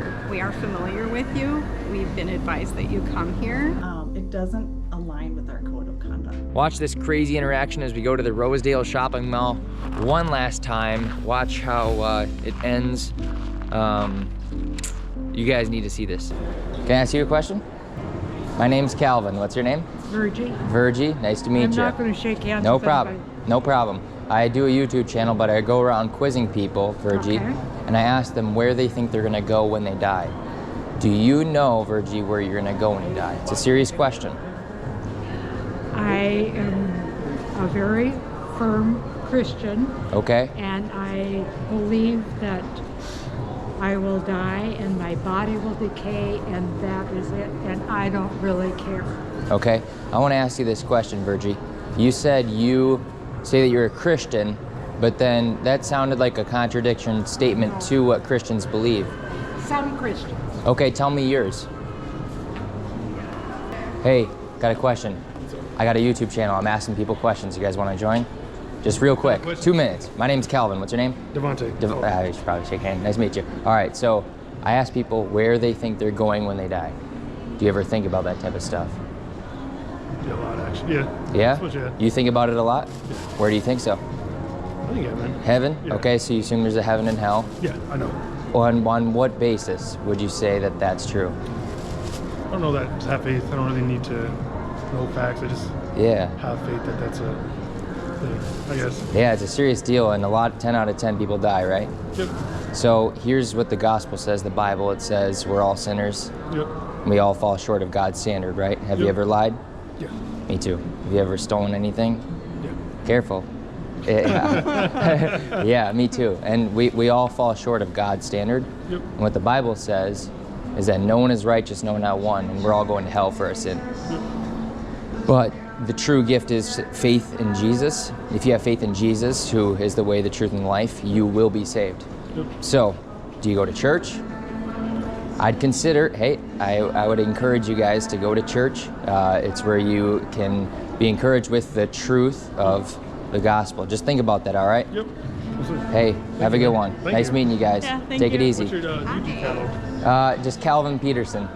However, we are familiar with you. We've been advised that you come here. It doesn't align with our code of conduct. Watch this crazy interaction as we go to the Rosedale shopping mall one last time. Watch how it ends. You guys need to see this. Can I ask you a question? My name's Calvin. What's your name? Virgie. Virgie, nice to meet you. I'm not going to shake hands No with problem. anybody. No problem. I do a YouTube channel, but I go around quizzing people, Virgie, Okay. and I ask them where they think they're gonna go when they die. Do you know, Virgie, where you're gonna go when you die? It's a serious question. I am a very firm Christian, Okay? and I believe that I will die and my body will decay, and that is it, and I don't really care. Okay. I want to ask you this question, Virgie. You said you say that you're a Christian, but then that sounded like a contradiction statement to what Christians believe. Some Christians. Okay, tell me yours. Hey, got a question. I got a YouTube channel. I'm asking people questions. You guys want to join? Just real quick, 2 minutes. My name's Calvin. What's your name? Devontae. I should probably shake hands. Nice to meet you. All right, so I ask people where they think they're going when they die. Do you ever think about that type of stuff? Yeah, a lot actually. Yeah. Yeah? Suppose, yeah. You think about it a lot? Yeah. Where do you think so? I think heaven. Heaven? Yeah. Okay, so you assume there's a heaven and hell. Yeah, I know. On what basis would you say that that's true? I don't know that. Just have faith. I don't really need to know facts. I just Yeah. have faith that that's a thing, I guess. Yeah, it's a serious deal, and 10 out of 10 people die, right? Yep. So here's what the gospel says, the Bible. It says we're all sinners. Yep. We all fall short of God's standard, right? Have you Yep. ever lied? Yeah. Me too. Have you ever stolen anything? Yeah. Careful. Yeah. Yeah, me too. And we all fall short of God's standard. Yep. And what the Bible says is that no one is righteous, no, not one, and we're all going to hell for our sin. But the true gift is faith in Jesus. If you have faith in Jesus, who is the way, the truth, and the life, you will be saved. Yep. So, do you go to church? I'd consider, hey, I would encourage you guys to go to church. It's where you can be encouraged with the truth of the gospel. Just think about that, all right? Yep. Hey, have a good one. Thank nice you. meeting you guys. Yeah, thank Take it you. easy. What's your YouTube channel? Just Calvin Peterson.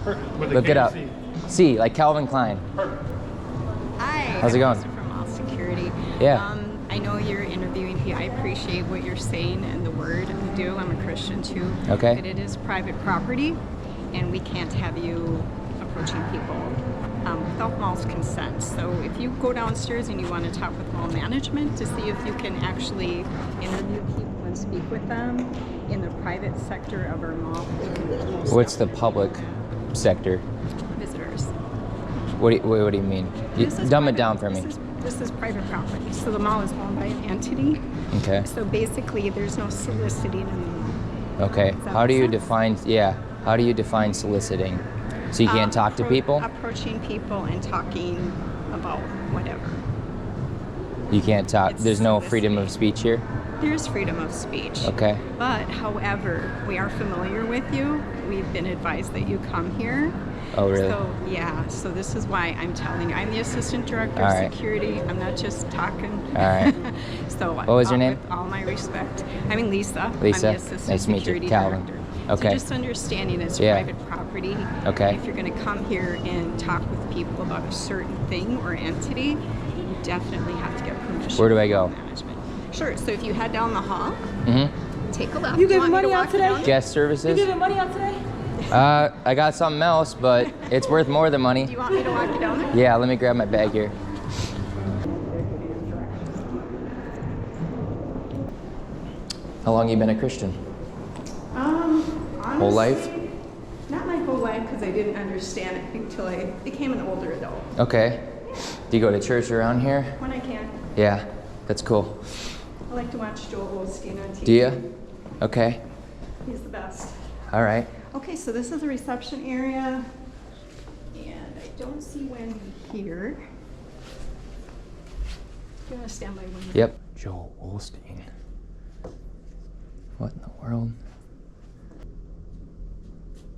With the Look it up. KC. C, like Calvin Klein. Perfect. Hi. How's it I'm going? Lisa from All Security. Yeah. I know you're interviewing me. I appreciate what you're saying and the word. I do. I'm a Christian too. Okay. But it is private property, and we can't have you approaching people without mall's consent. So if you go downstairs and you want to talk with mall management to see if you can actually interview people and speak with them in the private sector of our mall, you can most What's the public sector? visitors. What do you mean? This is Dumb it private- down for me. This is private property. So the mall is owned by an entity. Okay. So basically, there's no soliciting in the mall. Okay. Does that How do make you sense? define? Yeah. How do you define soliciting? So you can't talk to people? Approaching people and talking about whatever. You can't talk. It's There's no soliciting. freedom of speech here. There's freedom of speech. Okay. But however, we are familiar with you. We've been advised that you come here. Oh, really? So yeah. So this is why I'm telling you. I'm the assistant director All of right. security. I'm not just talking. All right. So What was your name? With all my respect, I'm Lisa. Lisa. I'm the assistant Nice to meet you. security Calvin. director. Okay. So just understanding it's Yeah. private property. Okay. If you're going to come here and talk with people about a certain thing or entity, you definitely have to get permission. Where do I go? from management. Sure. So if you head down the hall, Mm-hmm. take a left. You giving want me to money out walk you today? down? Guest services? You giving money out today? I got something else, but it's worth more than money. Do you want me to walk you down there? Yeah, let me grab my bag here. How long you been a Christian? Honestly, Whole life? Not my whole life, because I didn't understand it until I became an older adult. Okay. Do you go to church around here? When I can. Yeah, that's cool. I like to watch Joel Osteen on TV. Do you? Okay. He's the best. All right. Okay, so this is the reception area, and I don't see Wendy here. Do you want to stand by Wendy? Yep. Joel Osteen. What in the world?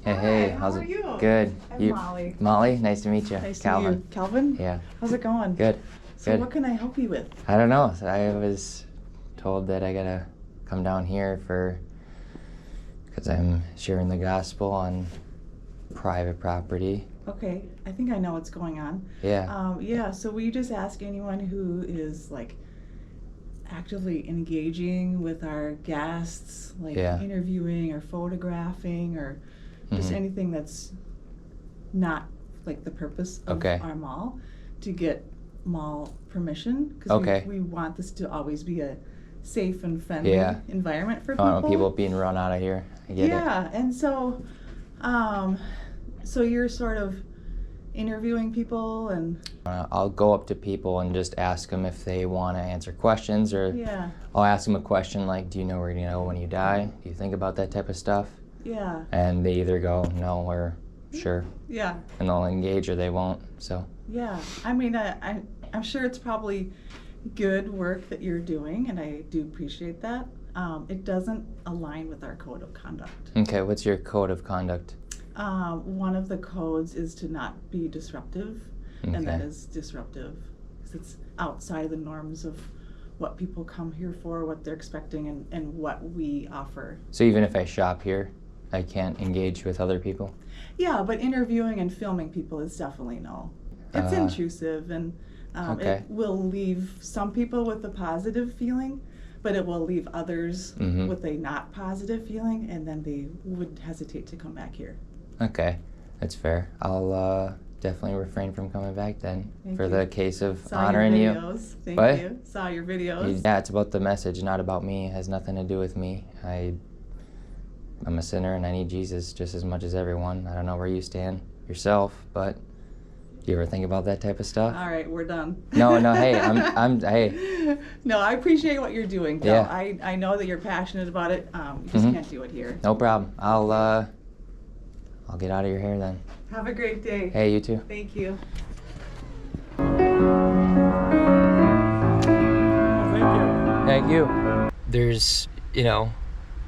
Hey, hey, Hi, how's how it? are you? Good. I'm Molly. Molly, nice to meet you. Nice to Calvin. meet you. Calvin? Yeah. How's it going? Good. So Good. what can I help you with? I don't know. I was told that I gotta come down here Because I'm sharing the gospel on private property. Okay, I think I know what's going on. Yeah. Yeah, so we just ask anyone who is like actively engaging with our guests, like Yeah. interviewing or photographing or just Mhm. anything that's not like the purpose of Okay. our mall, to get mall permission. Because Okay. we want this to always be a safe and friendly Yeah. environment for I people. don't want people being run out of here. I get it. Yeah, and so, so you're sort of interviewing people and I'll go up to people and just ask them if they want to answer questions, or yeah, I'll ask them a question like, do you know where you're going to go when you die? Do you think about that type of stuff? yeah, And they either go no or sure, yeah, and they'll engage or they won't. So yeah. I mean, I'm sure it's probably good work that you're doing, and I do appreciate that. It doesn't align with our code of conduct. okay, what's your code of conduct? One of the codes is to not be disruptive, and that Okay. is disruptive because it's outside the norms of what people come here for, what they're expecting, and what we offer. So even if I shop here, I can't engage with other people? Yeah, but interviewing and filming people is definitely no. It's intrusive, and okay. it will leave some people with a positive feeling, but it will leave others Mhm. with a not positive feeling, and then they would hesitate to come back here. Okay, that's fair. I'll definitely refrain from coming back then Thank for you. the case of Saw honoring your you. videos. Thank What? you. Saw your videos. Yeah, it's about the message, not about me. It has nothing to do with me. I'm a sinner and I need Jesus just as much as everyone. I don't know where you stand yourself, but do you ever think about that type of stuff? All right, we're done. No, hey, hey. No, I appreciate what you're doing, though. Yeah. I know that you're passionate about it. You just Mhm. can't do it here. No problem. I'll get out of your hair then. Have a great day. Hey, you too. Thank you. Thank you. There's,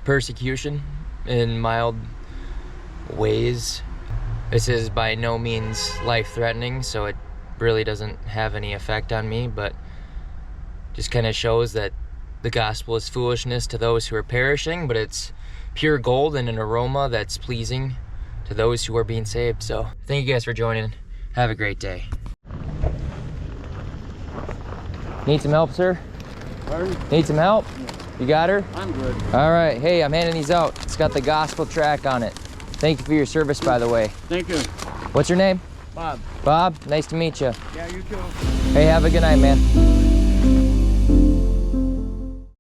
persecution in mild ways. This is by no means life-threatening, so it really doesn't have any effect on me, but just kind of shows that the gospel is foolishness to those who are perishing, but it's pure gold and an aroma that's pleasing to those who are being saved. So thank you guys for joining. Have a great day. Need some help, sir? Pardon? Need some help? You got her? I'm good. All right. Hey, I'm handing these out. It's got the gospel track on it. Thank you for your service, by the way. Thank you. What's your name? Bob. Bob? Nice to meet you. Yeah, you too. Hey, have a good night, man.